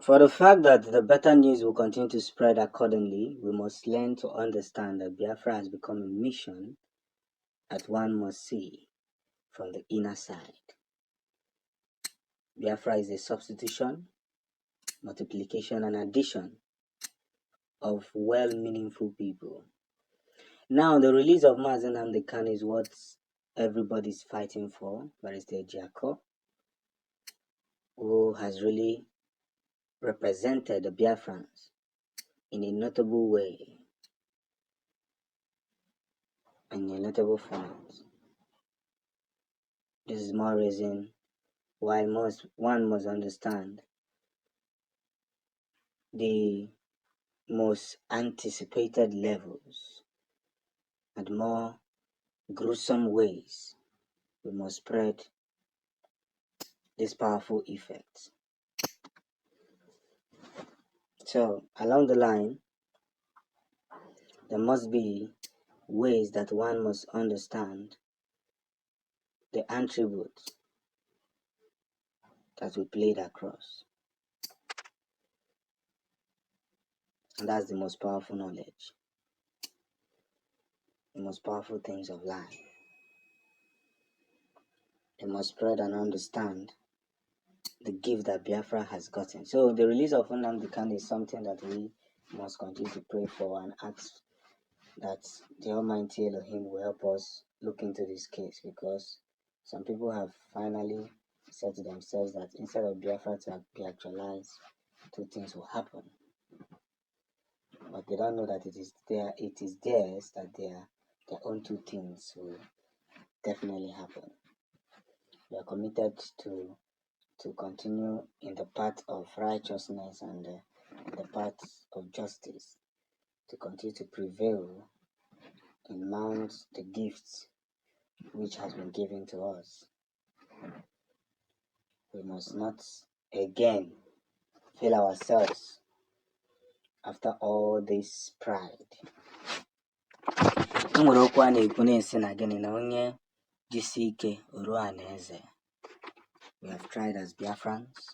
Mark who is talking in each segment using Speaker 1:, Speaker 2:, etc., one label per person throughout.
Speaker 1: For the fact that the better news will continue to spread accordingly, we must learn to understand that Biafra has become a mission that one must see from the inner side. Biafra is a substitution, multiplication, and addition of well-meaningful people. Now, the release of Mazen Nnamdi Kanu is what everybody's fighting for. Barrister Jacob, who has really represented the Biafrans in a notable way, in a notable format. This is more reason why one must understand the most anticipated levels and more gruesome ways we must spread this powerful effect. So along the line, there must be ways that one must understand the attributes that we played across. And that's the most powerful knowledge, the most powerful things of life. They must spread and understand the gift that Biafra has gotten. So the release of Nnamdi Kanu is something that we must continue to pray for and ask that the Almighty Elohim will help us look into this case, because some people have finally said to themselves that instead of Biafra to be actualized, two things will happen. But they don't know that it is theirs, that their own two things will definitely happen. We are committed to continue in the path of righteousness and the path of justice, to continue to prevail and mount the gifts which has been given to us. We must not again fail ourselves after all this pride. Enwere okwu a na-ekwu na-esi na gịnị na onye jisi ike ruo anaeze. We have tried as Biafrans.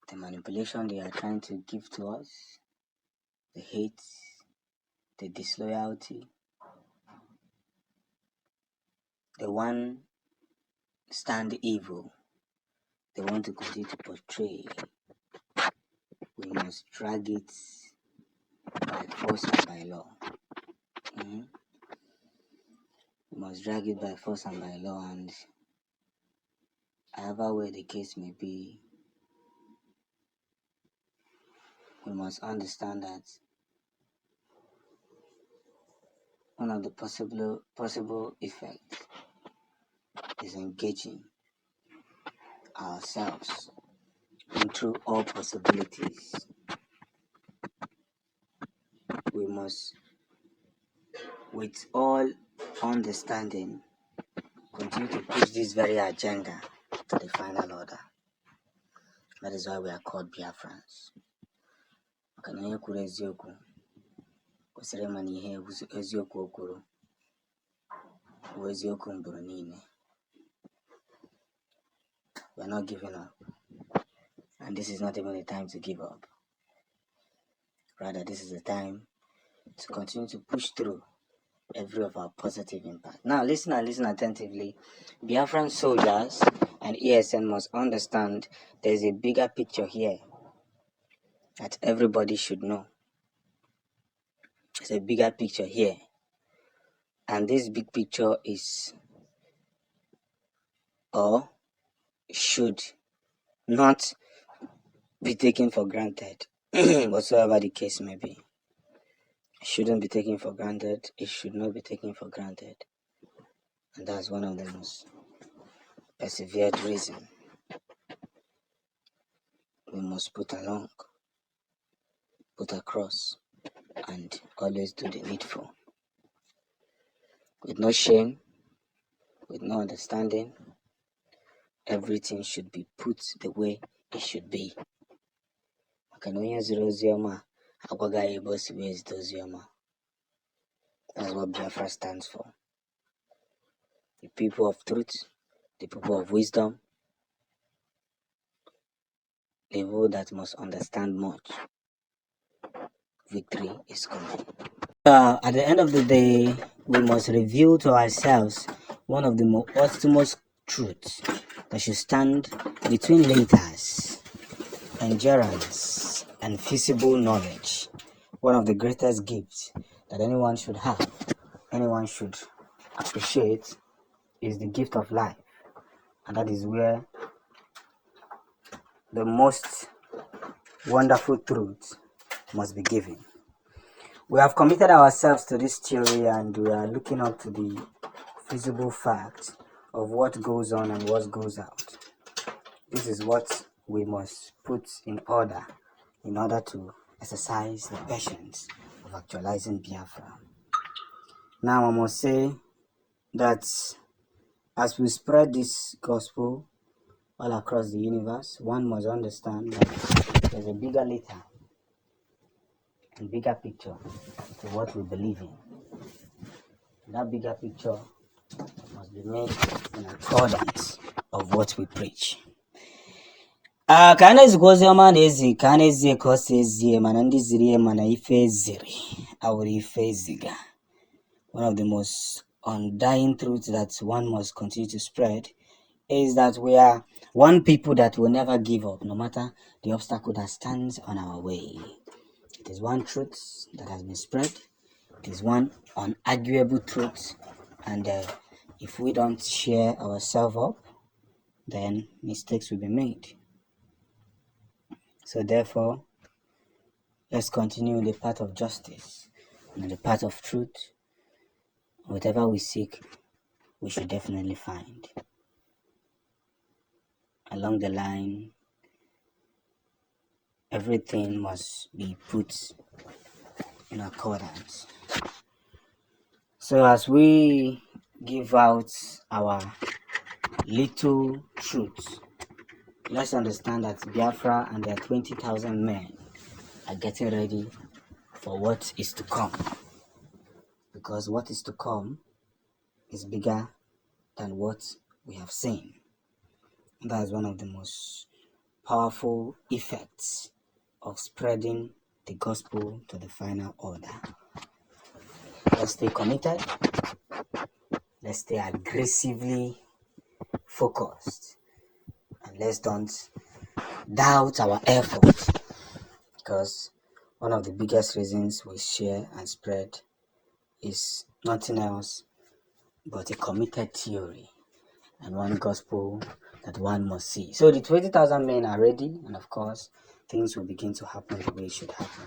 Speaker 1: The manipulation they are trying to give to us, the hate, the disloyalty, the one stand evil they want to continue to portray. We must drag it by force and by law. We must drag it by force and by law, and however way the case may be, we must understand that one of the possible effects is engaging ourselves into all possibilities. We must, with all understanding, continue to push this very agenda to the final order. That is why we are called Biafrans. Maka na onye kwuru eziokwu kwesịrị ịma na ihe eziokwu o kwuru bụ eziokwu mbụrụ niile. We are not giving up, and this is not even the time to give up. Rather, this is the time to continue to push through every of our positive impact. Now, listen attentively. Biafran soldiers and ESN must understand there's a bigger picture here that everybody should know. There's a bigger picture here, and this big picture is, or should not be taken for granted, whatsoever the case may be. It shouldn't be taken for granted. It should not be taken for granted. And that's one of the most persevered reasons we must put across, and always do the needful. With no shame, with no understanding, everything should be put the way it should be. Maka na onye ziri ozi ọma agwagaghị ebe o si wee zite ozi ọma. That's what Biafra stands for. The people of truth, the people of wisdom, evil that must understand much. Victory is coming. At the end of the day, we must reveal to ourselves one of the most utmost truths that should stand between letters, endurance, and feasible knowledge. One of the greatest gifts that anyone should have, anyone should appreciate, is the gift of life. And that is where the most wonderful truth must be given. We have committed ourselves to this theory and we are looking up to the feasible fact of what goes on and what goes out. This is what we must put in order to exercise the patience of actualizing Biafra. Now I must say that as we spread this gospel all across the universe, one must understand that there's a bigger letter and bigger picture to what we believe in. That bigger picture must be made in accordance of what we preach. Ka na-ezikwa na-ezi ka a na-ezie ka ọ si ezie mana ndị ziri ya mana ife eziri awụrụ ife eziga. One of the most undying truths that one must continue to spread is that we are one people that will never give up no matter the obstacle that stands on our way. It is one truth that has been spread. It is one unarguable truth, and if we don't cheer ourselves up, then mistakes will be made. So therefore, let's continue the path of justice and the path of truth. Whatever we seek, we should definitely find. Along the line, everything must be put in accordance. So as we give out our little truths, let's understand that Biafra and their 20,000 men are getting ready for what is to come. Because what is to come is bigger than what we have seen. That is one of the most powerful effects of spreading the gospel to the final order. Let's stay committed. Let's stay aggressively focused. And let's don't doubt our efforts. Because one of the biggest reasons we share and spread is nothing else but a committed theory and one gospel that one must see. So the 20,000 men are ready, and of course, things will begin to happen the way it should happen.